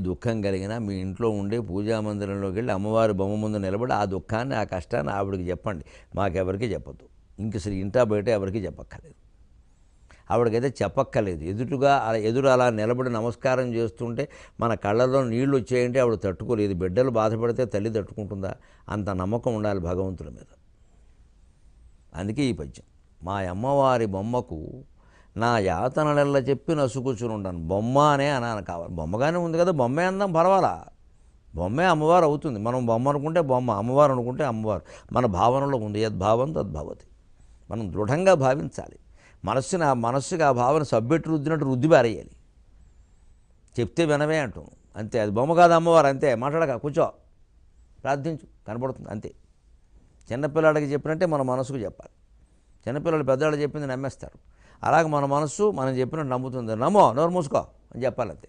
దుఃఖం కలిగినా మీ ఇంట్లో ఉండే పూజా మందిరంలోకి వెళ్ళి అమ్మవారి బొమ్మ ముందు నిలబడి ఆ దుఃఖాన్ని, ఆ కష్టాన్ని ఆవిడకి చెప్పండి. మాకెవరికి చెప్పద్దు. ఇంక అసలు ఇంటా బయట ఎవరికి చెప్పక్కర్లేదు. ఆవిడకైతే చెప్పక్కర్లేదు. ఎదురు అలా నిలబడి నమస్కారం చేస్తుంటే మన కళ్ళల్లో నీళ్లు వచ్చాయంటే ఆవిడ తట్టుకోలేదు. బిడ్డలు బాధపడితే తల్లి తట్టుకుంటుందా? అంత నమ్మకం ఉండాలి భగవంతుడి మీద. అందుకే ఈ పద్యం. మా అమ్మవారి బొమ్మకు నా యాతనలెల్ల చెప్పి నసుకూర్చునుండను. బొమ్మ అనే అనాను కావాలి. బొమ్మగానే ఉంది కదా, బొమ్మే అందాం పర్వాలా. బొమ్మే అమ్మవారు అవుతుంది. మనం బొమ్మ అనుకుంటే బొమ్మ, అమ్మవారు అనుకుంటే అమ్మవారు. మన భావనలో ఉంది. యద్భావం తద్భవతి. మనం దృఢంగా భావించాలి. మనస్సుకి ఆ భావన సబ్బెట్టు రుద్దినట్టు రుద్ది పారేయాలి. చెప్తే వినవే అంటాం అంతే. అది బొమ్మ కాదు అమ్మవారు అంతే. మాట్లాడక కూర్చో, ప్రార్థించు, కనపడుతుంది అంతే. చిన్నపిల్లాడికి చెప్పినట్టే మన మనసుకు చెప్పాలి. చిన్నపిల్లలు పెద్దవాళ్ళు చెప్పింది నమ్మేస్తారు. అలాగే మన మనస్సు మనం చెప్పినట్టు నమ్ముతుంది. నమ్మో, నోరు మూసుకో అని చెప్పాలి అంతే.